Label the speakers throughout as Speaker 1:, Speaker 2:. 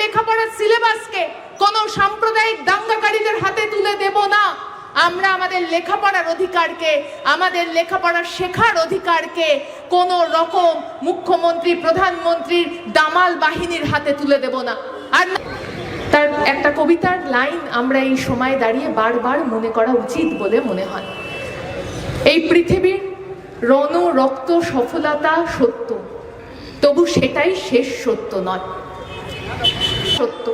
Speaker 1: লেখাপড়ার সিলেবাসকে কোনো সাম্প্রদায়িক দাঙ্গাকারীদের হাতে তুলে দেব না। আমরা আমাদের লেখাপড়ার অধিকারকে, আমাদের লেখাপড়া শেখার অধিকারকে কোনো রকম মুখ্যমন্ত্রী, প্রধানমন্ত্রীর দামাল বাহিনীর হাতে তুলে দেব না। আর তার একটা কবিতার লাইন আমরা এই সময় দাঁড়িয়ে বারবার মনে করা উচিত বলে মনে হয়। এই পৃথিবীর রণ রক্ত সফলতা সত্য, তবু সেটাই শেষ সত্য নয়। সত্য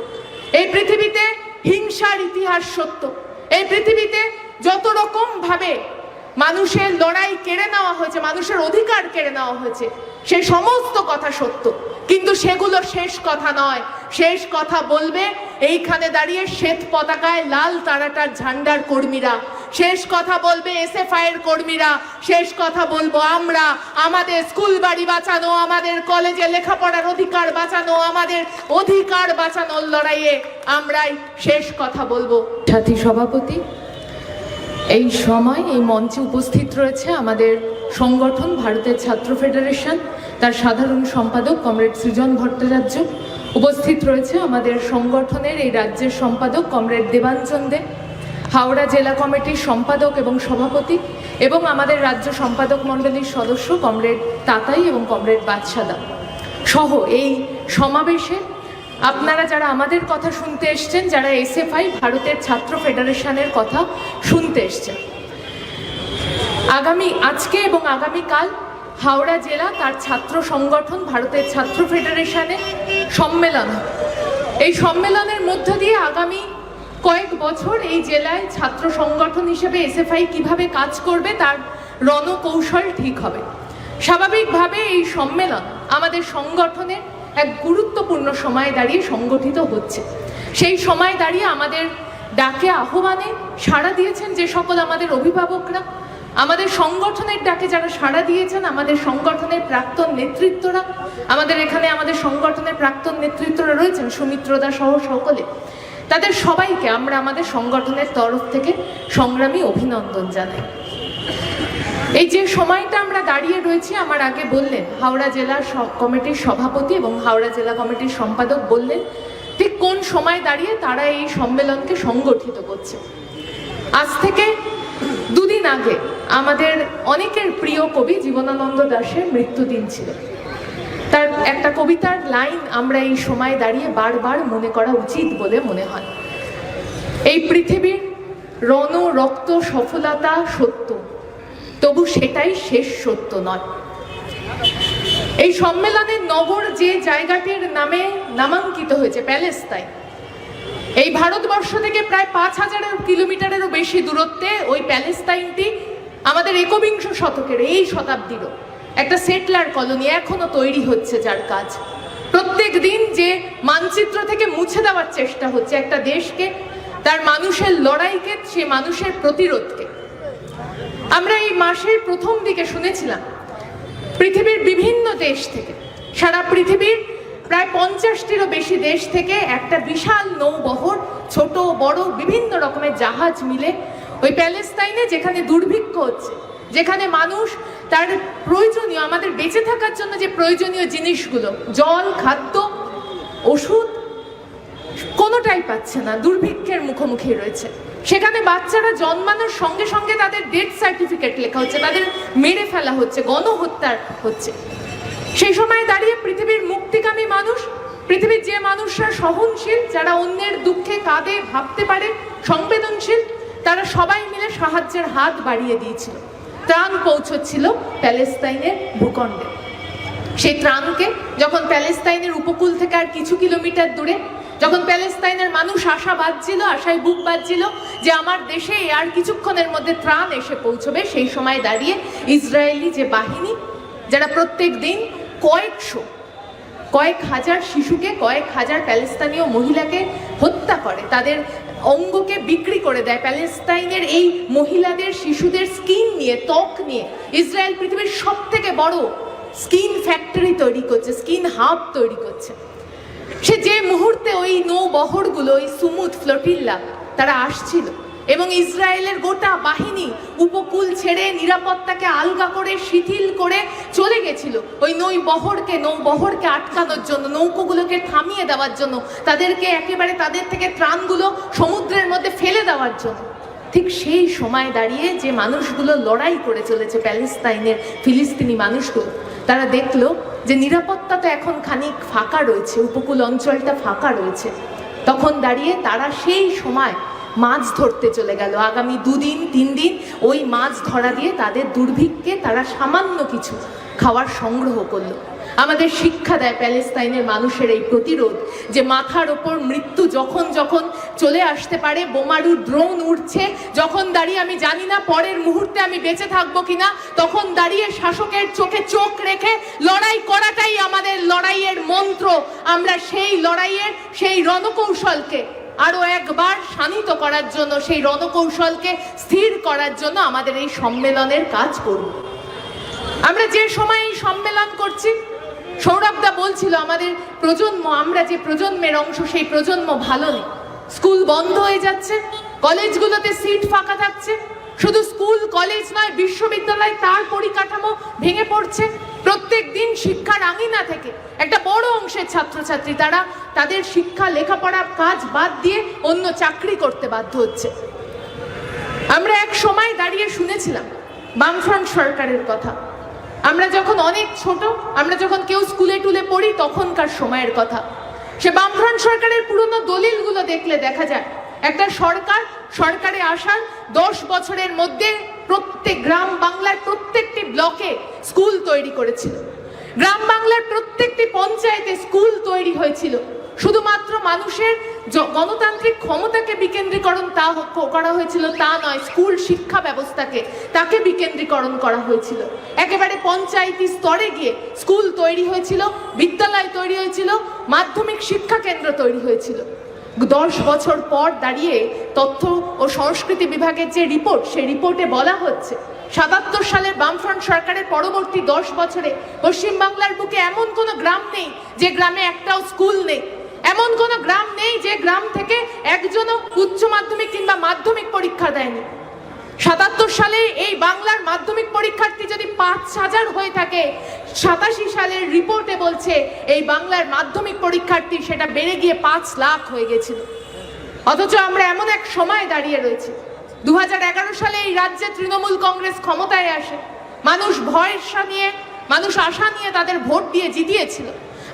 Speaker 1: এই পৃথিবীতে হিংসার ইতিহাস সত্য। এই পৃথিবীতে যত রকম ভাবে মানুষের লড়াই কেড়ে নেওয়া হয়েছে, মানুষের অধিকার কেড়ে নেওয়া হয়েছে, সেই সমস্ত কথা সত্য, কিন্তু সেগুলো শেষ কথা নয়। শেষ কথা বলবে এইখানে দাঁড়িয়ে শ্বেত পতাকায় লাল তারাটার ঝান্ডার কর্মীরা, শেষ কথা বলবে এসএফআই এর কর্মীরা, শেষ কথা বলবো আমরা। আমাদের স্কুল বাড়ি বাঁচানো, আমাদের কলেজে লেখাপড়ার অধিকার বাঁচানো, আমাদের অধিকার বাঁচানোর লড়াইয়ে আমরাই শেষ কথা বলবো। সাথী সভাপতি, এই সময় এই মঞ্চে উপস্থিত রয়েছে আমাদের সংগঠন ভারতের ছাত্র ফেডারেশন, তার সাধারণ সম্পাদক কমরেড সৃজন ভট্টাচার্য। উপস্থিত রয়েছে আমাদের সংগঠনের এই রাজ্যের সম্পাদক কমরেড দেবাঞ্জন দে, হাওড়া জেলা কমিটির সম্পাদক এবং সভাপতি, এবং আমাদের রাজ্য সম্পাদক মণ্ডলীর সদস্য কমরেড তাতাই এবং কমরেড বাদশাদা সহ এই সমাবেশে আপনারা যারা আমাদের কথা শুনতে এসছেন, যারা এসএফআই ভারতের ছাত্র ফেডারেশনের কথা শুনতে এসছেন, আজকে এবং আগামীকাল হাওড়া জেলা তার ছাত্র সংগঠন ভারতের ছাত্র ফেডারেশনের সম্মেলন। এই সম্মেলনের মধ্য দিয়ে আগামী কয়েক বছর এই জেলায় ছাত্র সংগঠন হিসেবে এসএফআই কিভাবে কাজ করবে তার রণকৌশল ঠিক হবে। স্বাভাবিকভাবে এই সম্মেলন আমাদের সংগঠনের এক গুরুত্বপূর্ণ সময়ে দাঁড়িয়ে সংগঠিত হচ্ছে। সেই সময় দাঁড়িয়ে আমাদের ডাকে আহ্বানে সাড়া দিয়েছেন যে সকল আমাদের অভিভাবকরা, আমাদের সংগঠনের ডাকে যারা সাড়া দিয়েছেন, আমাদের সংগঠনের প্রাক্তন নেতৃত্বরা, আমাদের এখানে আমাদের সংগঠনের প্রাক্তন নেতৃত্বরা রয়েছেন, সুমিত্রদা সহ সকলে, তাদের সবাইকে আমরা আমাদের সংগঠনের তরফ থেকে সংগ্রামী অভিনন্দন জানাই। এই যে সময়টা আমরা দাঁড়িয়ে রয়েছি, আমার আগে বললেন হাওড়া জেলা কমিটির সভাপতি এবং হাওড়া জেলা কমিটির সম্পাদক বললেন ঠিক কোন সময় দাঁড়িয়ে তারা এই সম্মেলনকে সংগঠিত করছে। আজ থেকে দুদিন আগে আমাদের অনেকের প্রিয় কবি জীবনানন্দ দাশের মৃত্যুদিন ছিল। তার একটা কবিতার লাইন আমরা এই সময় দাঁড়িয়ে বারবার মনে করা উচিত বলে মনে হয়। এই পৃথিবীর রণ রক্ত সফলতা সত্য, তবু সেটাই শেষ সত্য নয়। এই সম্মেলনের নগর যে জায়গাটির নামে নামাঙ্কিত হয়েছে প্যালেস্তাইন, এই ভারতবর্ষ থেকে প্রায় 5000 কিলোমিটারেরও বেশি দূরত্বে ওই প্যালেস্তাইনটি আমাদের একবিংশ শতকের এই শতাব্দীরও একটা সেটলার কলোনি এখনো তৈরি হচ্ছে, যার কাজ প্রত্যেক দিন যে মানচিত্র থেকে মুছে দেওয়ার চেষ্টা হচ্ছে একটা দেশকে, তার মানুষের লড়াইকে, সে মানুষের প্রতিরোধকে। আমরা এই মাসের প্রথম দিকে শুনেছিলাম পৃথিবীর বিভিন্ন দেশ থেকে, সারা পৃথিবীর প্রায় 50টিরও বেশি দেশ থেকে একটা বিশাল নৌবহর, ছোট বড় বিভিন্ন রকমের জাহাজ মিলে ওই প্যালেস্তাইনে, যেখানে দুর্ভিক্ষ হচ্ছে, যেখানে মানুষ তার প্রয়োজনীয়, আমাদের বেঁচে থাকার জন্য যে প্রয়োজনীয় জিনিসগুলো, জল, খাদ্য, ওষুধ, কোনোটাই পাচ্ছে না, দুর্ভিক্ষের মুখোমুখি রয়েছে। সেখানে বাচ্চারা জন্মানোর সঙ্গে সঙ্গে তাদের ডেথ সার্টিফিকেট লেখা হচ্ছে, তাদের মেরে ফেলা হচ্ছে, গণহত্যা হচ্ছে। সেই সময় দাঁড়িয়ে পৃথিবীর মুক্তিকামী মানুষ, পৃথিবীর যে মানুষরা সহনশীল, যারা অন্যের দুঃখে কাঁদে, ভাবতে পারে, সংবেদনশীল, তারা সবাই মিলে সাহায্যের হাত বাড়িয়ে দিয়েছিল, ত্রাণ পৌঁছচ্ছিল প্যালেস্তাইনের ভূখণ্ডে। সেই ত্রাণকে যখন প্যালেস্তাইনের উপকূল থেকে আর কিছু কিলোমিটার দূরে, যখন প্যালেস্তাইনের মানুষ আশা বাঁধছিল, আশায় বুক বাঁধছিল যে আমার দেশে আর কিছুক্ষণের মধ্যে ত্রাণ এসে পৌঁছবে, সেই সময় দাঁড়িয়ে ইসরায়েলি যে বাহিনী, যারা প্রত্যেক দিন কয়েক হাজার শিশুকে, কয়েক হাজার প্যালেস্তানীয় মহিলাকে হত্যা করে, তাদের অঙ্গকে বিক্রি করে দেয়, প্যালেস্তাইনের এই মহিলাদের, শিশুদের স্কিন নিয়ে, ত্বক নিয়ে ইসরায়েল পৃথিবীর সব থেকে বড় স্কিন ফ্যাক্টরি তৈরি করছে, স্কিন হাব তৈরি করছে। সে যে মুহূর্তে ওই নৌবহরগুলো, ওই সুমুদ ফ্লোটিল্লা তারা আসছিল, এবং ইসরায়েলের গোটা বাহিনী উপকূল ছেড়ে নিরাপত্তাকে আলগা করে শিথিল করে চলে গেছিল ওই নৌবহরকে আটকানোর জন্য, নৌকোগুলোকে থামিয়ে দেওয়ার জন্য, তাদেরকে একেবারে তাদের থেকে ত্রাণগুলো সমুদ্রের মধ্যে ফেলে দেওয়ার জন্য। ঠিক সেই সময় দাঁড়িয়ে যে মানুষগুলো লড়াই করে চলেছে প্যালেস্তাইনের ফিলিস্তিনি মানুষগুলো, তারা দেখলো যে নিরাপত্তা তো এখন খানিক ফাঁকা রয়েছে, উপকূল অঞ্চলটা ফাঁকা রয়েছে। তখন দাঁড়িয়ে তারা সেই সময় মাছ ধরতে চলে গেল। আগামী 2 দিন 3 দিন ওই মাছ ধরা দিয়ে তাদের দুর্ভিক্ষে তারা সামান্য কিছু খাওয়ার সংগ্রহ করলো। আমাদের শিক্ষা দেয় প্যালেস্তাইনের মানুষের এই প্রতিরোধ, যে মাথার ওপর মৃত্যু যখন যখন চলে আসতে পারে, বোমারু ড্রোন উঠছে, যখন দাঁড়িয়ে আমি জানি না পরের মুহূর্তে আমি বেঁচে থাকবো কিনা, তখন দাঁড়িয়ে শাসকের চোখে চোখ রেখে লড়াই করাটাই আমাদের লড়াইয়ের মন্ত্র। আমরা সেই লড়াইয়ের সেই রণকৌশলকে আরো একবার শানিত করার জন্য, সেই রণকৌশলকে স্থির করার জন্য আমাদের এই সম্মেলনের কাজ করব। আমরা যে সময় এই সম্মেলন করছি, সৌরভদা বলছিল আমাদের প্রজন্ম, আমরা যে প্রজন্মের অংশ, সেই প্রজন্ম ভালো নেই। স্কুল বন্ধ হয়ে যাচ্ছে, কলেজগুলোতে সিট ফাঁকা থাকছে, শুধু স্কুল কলেজ নয়, বিশ্ববিদ্যালয় তার পরিকাঠামো ভেঙে পড়ছে। প্রত্যেক দিন শিক্ষার আঙিনা থেকে একটা বড় অংশের ছাত্রছাত্রী তারা তাদের শিক্ষা লেখাপড়ার কাজ বাদ দিয়ে অন্য চাকরি করতে বাধ্য হচ্ছে। আমরা এক সময় দাঁড়িয়ে শুনেছিলাম বামফ্রন্ট সরকারের কথা। আমরা যখন অনেক ছোট, আমরা যখন কেউ স্কুলে টুলে পড়ি, তখনকার সময়ের কথা। সে বামফ্রন্ট সরকারের পুরনো দলিলগুলো দেখলে দেখা যায় একটা সরকারে আসার 10 বছরের মধ্যে প্রত্যেক গ্রাম বাংলার প্রত্যেকটি ব্লকে স্কুল তৈরি করেছিল, গ্রাম বাংলার প্রত্যেকটি পঞ্চায়েতে স্কুল তৈরি হয়েছিল। শুধুমাত্র মানুষের গণতান্ত্রিক ক্ষমতাকে বিকেন্দ্রীকরণ তা করা হয়েছিল তা নয়, স্কুল শিক্ষা ব্যবস্থাকে তাকে বিকেন্দ্রীকরণ করা হয়েছিল। একেবারে পঞ্চায়েতি স্তরে গিয়ে স্কুল তৈরি হয়েছিল, বিদ্যালয় তৈরি হয়েছিল, মাধ্যমিক শিক্ষা কেন্দ্র তৈরি হয়েছিল। 10 বছর পর দাঁড়িয়ে তথ্য ও সংস্কৃতি বিভাগের যে রিপোর্ট, সেই রিপোর্টে বলা হচ্ছে 77 সালের বামফ্রন্ট সরকারের পরবর্তী 10 বছরে পশ্চিমবাংলার বুকে এমন কোনো গ্রাম নেই যে গ্রামে একটাও স্কুল নেই, এমন কোনো গ্রাম নেই যে গ্রাম থেকে একজনও উচ্চ মাধ্যমিক কিংবা মাধ্যমিক পরীক্ষা দেয়নি। 77 সালে এই বাংলার মাধ্যমিক পরীক্ষার্থী যদি 5000 হয়ে থাকে, 87 সালের রিপোর্টে বলছে এই বাংলার মাধ্যমিক পরীক্ষার্থী সেটা বেড়ে গিয়ে 5 লাখ হয়ে গেছিল। অথচ আমরা এমন এক সময় দাঁড়িয়ে রয়েছি, 2011 সালে এই রাজ্যে তৃণমূল কংগ্রেস ক্ষমতায় আসে, মানুষ ভরসা নিয়ে, মানুষ আশা নিয়ে তাদের ভোট দিয়ে জিতিয়েছিল।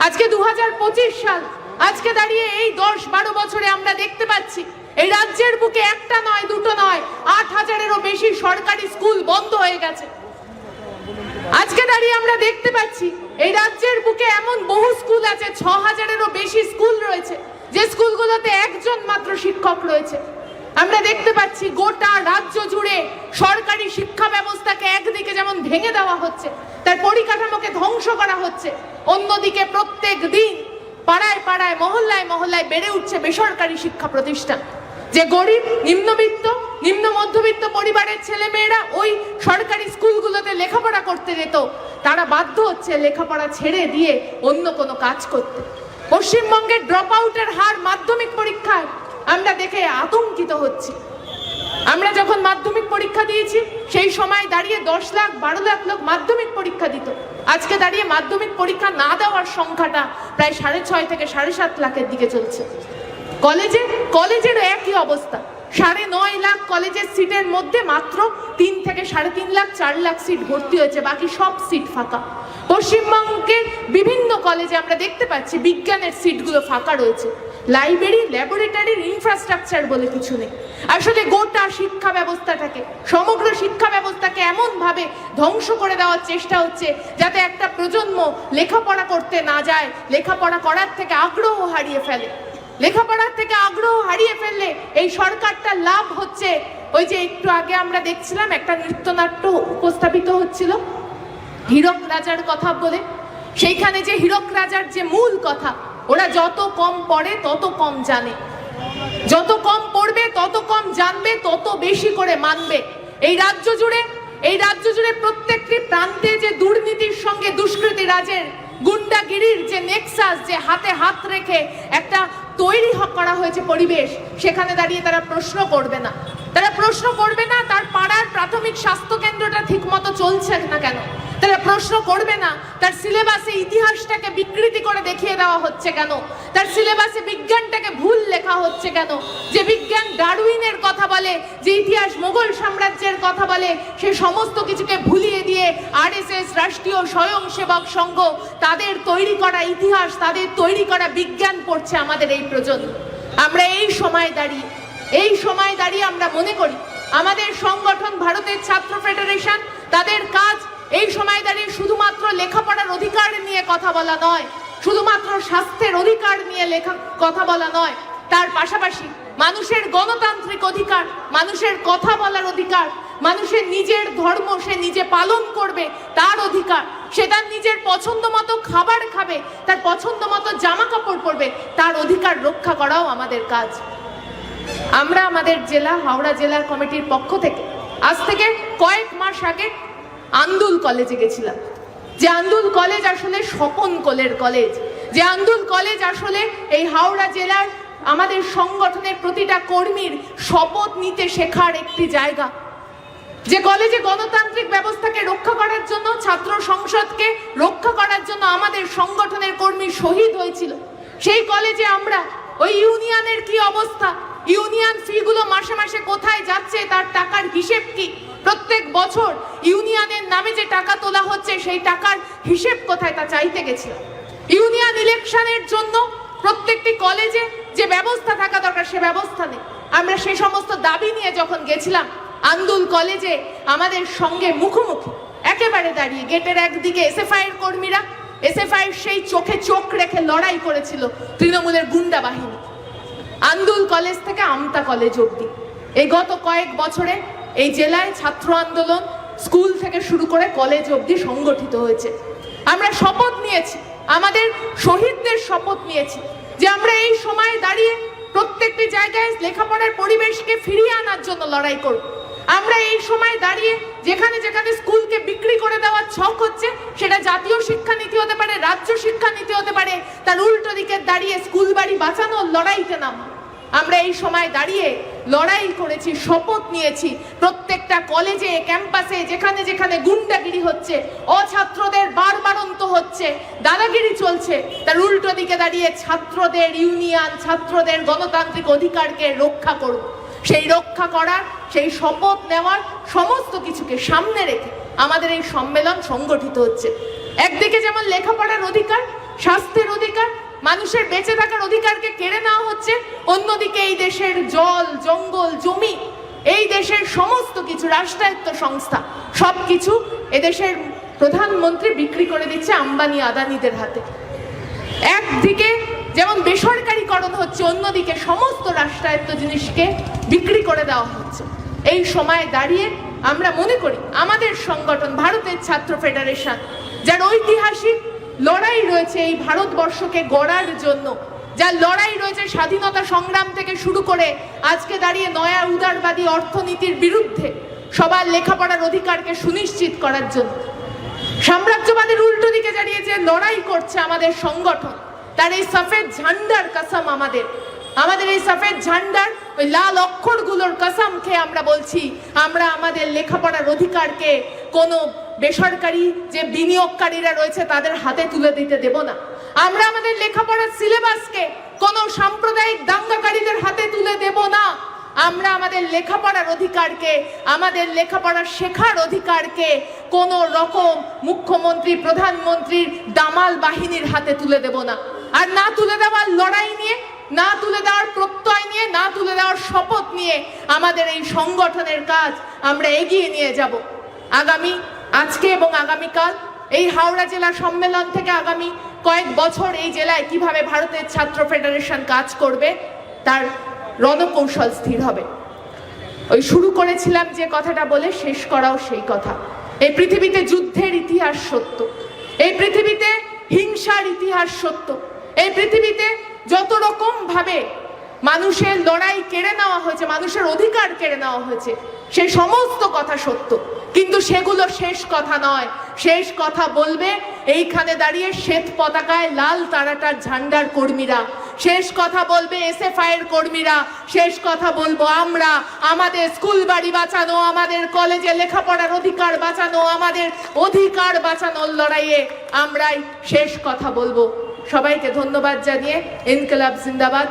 Speaker 1: আজকে 2025 সাল, আজকে দাঁড়িয়ে এই 10-12 বছরে আমরা দেখতে পাচ্ছি এই রাজ্যের বুকে একটা নয়, দুটো নয়, 8000-এরও বেশি সরকারি স্কুল বন্ধ হয়ে গেছে। আজকে দাঁড়িয়ে আমরা দেখতে পাচ্ছি এই রাজ্যের বুকে এমন বহু স্কুল আছে, 6000-এরও বেশি স্কুল রয়েছে, যে স্কুলগুলোতে একজন মাত্র শিক্ষক রয়েছে। আমরা দেখতে পাচ্ছি গোটা রাজ্য জুড়ে সরকারি শিক্ষা ব্যবস্থাকে একদিকে যেমন ভেঙে দেওয়া হচ্ছে, তার পরিকাঠামোকে ধ্বংস করা হচ্ছে, অন্যদিকে প্রত্যেক দিন পাড়ায় পাড়ায়, মহল্লায় মহল্লায় বেড়ে উঠছে বেসরকারি শিক্ষা প্রতিষ্ঠান। যে গরিব, নিম্নবিত্ত, নিম্ন মধ্যবিত্ত পরিবারের ছেলেমেয়েরা ওই সরকারি স্কুলগুলোতে লেখাপড়া করতে যেত, তারা বাধ্য হচ্ছে লেখাপড়া ছেড়ে দিয়ে অন্য কোনো কাজ করতে। পশ্চিমবঙ্গের ড্রপ আউটের হার মাধ্যমিক পরীক্ষায় আমরা দেখে আতঙ্কিত হচ্ছি। আমরা যখন মাধ্যমিক পরীক্ষা দিয়েছি, সেই সময় দাঁড়িয়ে 10 লাখ 12 লাখ লোক মাধ্যমিক পরীক্ষা দিত। আজকে দাঁড়িয়ে মাধ্যমিক পরীক্ষা না দেওয়ার সংখ্যাটা প্রায় 6.5 থেকে 7.5 লাখের দিকে চলছে। কলেজেরও একই অবস্থা, 9.5 লাখ কলেজের সিটের মধ্যে মাত্র 3 থেকে 3.5 লাখ 4 লাখ সিট ভর্তি হয়েছে, বাকি সব সিট ফাঁকা। পশ্চিমবঙ্গের বিভিন্ন কলেজে আমরা দেখতে পাচ্ছি বিজ্ঞানের সিটগুলো ফাঁকা রয়েছে, লাইব্রেরি, ল্যাবরেটরির ইনফ্রাস্ট্রাকচার বলে কিছু নেই। আসলে গোটা শিক্ষা ব্যবস্থাটাকে, সমগ্র শিক্ষা ব্যবস্থাকে এমনভাবে ধ্বংস করে দেওয়ার চেষ্টা হচ্ছে যাতে একটা প্রজন্ম লেখাপড়া করতে না যায়, লেখাপড়া করার থেকে আগ্রহ হারিয়ে ফেলে। লেখাপড়ার থেকে আগ্রহ হারিয়ে ফেললে এই সরকারটা লাভ হচ্ছে, ওই যে একটু আগে আমরা দেখছিলাম একটা নৃত্যনাট্য উপস্থাপিত হচ্ছিল হীরক রাজার কথা বলে, সেইখানে যে হীরক রাজার যে মূল কথা, ওরা যত কম পড়ে তত কম জানে, যত কম পড়বে তত কম জানবে, তত বেশি করে মানবে। এই রাজ্য জুড়ে প্রত্যেকটি প্রান্তে যে দুর্নীতির সঙ্গে দুষ্কৃতী রাজের গুন্ডাগিরির যে নেক্সাস, যে হাতে হাত রেখে একটা তৈরি করা হয়েছে পরিবেশ, সেখানে দাঁড়িয়ে তারা প্রশ্ন করবে না। তারা প্রশ্ন করবে না তার পাড়ার প্রাথমিক স্বাস্থ্য কেন্দ্রটা ঠিক মতো চলছে না কেন, তারা প্রশ্ন করবে না তার সিলেবাসে ইতিহাসটাকে বিকৃতি করে দেখিয়ে দেওয়া হচ্ছে কেন, তার সিলেবাসে বিজ্ঞানটাকে ভুল লেখা হচ্ছে কেন, যে বিজ্ঞান ডারউইনের কথা বলে, যে ইতিহাস মোগল সাম্রাজ্যের কথা বলে, সে সমস্ত কিছুকে ভুলিয়ে দিয়ে আরএসএস, রাষ্ট্রীয় স্বয়ংসেবক সংঘ, তাদের তৈরি করা ইতিহাস, তাদের তৈরি করা বিজ্ঞান পড়ছে আমাদের এই প্রজন্ম। আমরা এই সময় দাঁড়িয়ে আমরা মনে করি আমাদের সংগঠন ভারতের ছাত্র ফেডারেশন, তাদের কাজ এই সময় দাঁড়িয়ে শুধুমাত্র লেখাপড়ার অধিকার নিয়ে কথা বলা নয়, শুধুমাত্র স্বাস্থ্যের অধিকার নিয়ে কথা বলা নয়, তার পাশাপাশি মানুষের গণতান্ত্রিক অধিকার, মানুষের কথা বলার অধিকার, মানুষের নিজের ধর্ম সে নিজে পালন করবে তার অধিকার, সে তার নিজের পছন্দ মতো খাবার খাবে, তার পছন্দ মতো জামা কাপড় পরবে, তার অধিকার রক্ষা করাও আমাদের কাজ। আমরা আমাদের জেলা হাওড়া জেলা কমিটির পক্ষ থেকে আজ থেকে কয়েক মাস আগে আন্দুল কলেজে গেছিলাম, যে আন্দুল কলেজ আসলে স্বপন কোলের কলেজ, যে আন্দুল কলেজ আসলে এই হাওড়া জেলার আমাদের সংগঠনের প্রতিটা কর্মীর শপথ নিতে শেখার একটি জায়গা, যে কলেজে গণতান্ত্রিক ব্যবস্থাকে রক্ষা করার জন্য, ছাত্র সংসদকে রক্ষা করার জন্য আমাদের সংগঠনের কর্মী শহীদ হয়েছিল। সেই কলেজে আমরা ওই ইউনিয়নের কি অবস্থা, ইউনিয়ন ফি গুলো মাসে মাসে কোথায় যাচ্ছে, তার টাকার হিসেব কি, প্রত্যেক বছর ইউনিয়নের নামে যে টাকা তোলা হচ্ছে সেই টাকার হিসেব কোথায়, তা চাইতে গেছি। ইউনিয়ন ইলেকশনের জন্য প্রত্যেকটি কলেজে যে ব্যবস্থা থাকা দরকার সে ব্যবস্থা নেই। আমরা সে সমস্ত দাবি নিয়ে যখন গেছিলাম আন্দুল কলেজে, আমাদের সঙ্গে মুখোমুখি একেবারে দাঁড়িয়ে গেটের একদিকে এসএফআই এর কর্মীরা, এসএফআই সেই চোখে চোখ রেখে লড়াই করেছিল তৃণমূলের গুন্ডা বাহিনী। আন্দুল কলেজ থেকে আমতা কলেজ অবধি এই গত কয়েক বছরে এই জেলায় ছাত্র আন্দোলন স্কুল থেকে শুরু করে কলেজ অবধি সংগঠিত হয়েছে। আমরা শপথ নিয়েছি, আমাদের শহীদদের শপথ নিয়েছি যে আমরা এই সময়ে দাঁড়িয়ে প্রত্যেকটি জায়গায় লেখাপড়ার পরিবেশকে ফিরিয়ে আনার জন্য লড়াই করব। আমরা এই সময় দাঁড়িয়ে যেখানে যেখানে স্কুলকে বিক্রি করে দেওয়ার ছক হচ্ছে, সেটা জাতীয় শিক্ষানীতি হতে পারে, রাজ্য শিক্ষানীতি হতে পারে, তার উল্টো দিকে দাঁড়িয়ে স্কুল বাড়ি বাঁচানোর লড়াইতে নাম। আমরা এই সময় দাঁড়িয়ে লড়াই করেছি, শপথ নিয়েছি প্রত্যেকটা কলেজে ক্যাম্পাসে যেখানে যেখানে গুন্ডাগিরি হচ্ছে, অছাত্রদের বারবারন্ত হচ্ছে, দাদাগিরি চলছে, তার উল্টো দিকে দাঁড়িয়ে ছাত্রদের ইউনিয়ন, ছাত্রদের গণতান্ত্রিক অধিকারকে রক্ষা করব। সেই রক্ষা করার, সেই শপথ নেওয়ার সমস্ত কিছুকে সামনে রেখে আমাদের এই সম্মেলন সংগঠিত হচ্ছে। একদিকে যেমন লেখাপড়ার অধিকার, স্বাস্থ্যের অধিকার, মানুষের বেঁচে থাকার অধিকারকে কেড়ে নেওয়া হচ্ছে, অন্যদিকে এই দেশের জল, জঙ্গল, জমি, এই দেশের সমস্ত কিছু রাষ্ট্রায়ত্ত সংস্থা সবকিছু এদেশের প্রধানমন্ত্রী বিক্রি করে দিচ্ছে আম্বানি আদানিদের হাতে। একদিকে যেমন বেসরকারীকরণ হচ্ছে, অন্যদিকে সমস্ত রাষ্ট্রায়ত্ত জিনিসকে বিক্রি করে দেওয়া হচ্ছে। এই সময় দাঁড়িয়ে আমরা মনে করি আমাদের সংগঠন ভারতের ছাত্র ফেডারেশন, যার ঐতিহাসিক লড়াই রয়েছে এই ভারতবর্ষকে গড়ার জন্য, যার লড়াই রয়েছে স্বাধীনতা সংগ্রাম থেকে শুরু করে আজকে দাঁড়িয়ে নয়া উদারবাদী অর্থনীতির বিরুদ্ধে সবার লেখাপড়ার অধিকারকে সুনিশ্চিত করার জন্য, সাম্রাজ্যবাদের উল্টো দিকে দাঁড়িয়ে যে লড়াই করছে আমাদের সংগঠন, তার এই সফেদ ঝান্ডার কসম, আমাদের এই সফেদ ঝান্ডার ওই লাল অক্ষরগুলোর কসম খেয়ে আমরা বলছি, আমরা আমাদের লেখাপড়ার অধিকারকে কোনো বেসরকারি যে বিনিয়োগকারীরা রয়েছে তাদের হাতে তুলে দিতে দেব না। আমরা আমাদের লেখাপড়ার সিলেবাসকে কোনো সাম্প্রদায়িক দাঙ্গাকারীদের হাতে তুলে দেব না। আমরা আমাদের লেখাপড়ার অধিকারকে, আমাদের লেখাপড়া শেখার অধিকারকে কোনো রকম মুখ্যমন্ত্রী, প্রধানমন্ত্রীর দামাল বাহিনীর হাতে তুলে দেব না। আর না তুলে দেওয়ার লড়াই নিয়ে, না তুলে দেওয়ার প্রত্যয় নিয়ে, না তুলে দেওয়ার শপথ নিয়ে আমাদের এই সংগঠনের কাজ আমরা এগিয়ে নিয়ে যাব। আজকে এবং আগামীকাল এই হাওড়া জেলা সম্মেলন থেকে আগামী কয়েক বছর এই জেলায় কিভাবে ভারতের ছাত্র ফেডারেশন কাজ করবে তার রণকৌশল স্থির হবে। ওই শুরু করেছিলাম যে কথাটা বলে শেষ করাও সেই কথা। এই পৃথিবীতে যুদ্ধের ইতিহাস সত্য, এই পৃথিবীতে হিংসার ইতিহাস সত্য, এই পৃথিবীতে যত রকম ভাবে মানুষের লড়াই কেড়ে নেওয়া হয়েছে, মানুষের অধিকার কেড়ে নেওয়া হয়েছে, সেই সমস্ত কথা সত্য। কিন্তু সেগুলো শেষ কথা নয়। শেষ কথা বলবে এইখানে দাঁড়িয়ে শ্বেত পতাকায় লাল তারাটার ঝান্ডার কর্মীরা, শেষ কথা বলবে এসএফআই এর কর্মীরা, শেষ কথা বলবো আমরা। আমাদের স্কুল বাড়ি বাঁচানো, আমাদের কলেজে লেখাপড়ার অধিকার বাঁচানো, আমাদের অধিকার বাঁচানোর লড়াইয়ে আমরাই শেষ কথা বলবো। সবাইকে ধন্যবাদ জানিয়ে ইনকিলাব জিন্দাবাদ।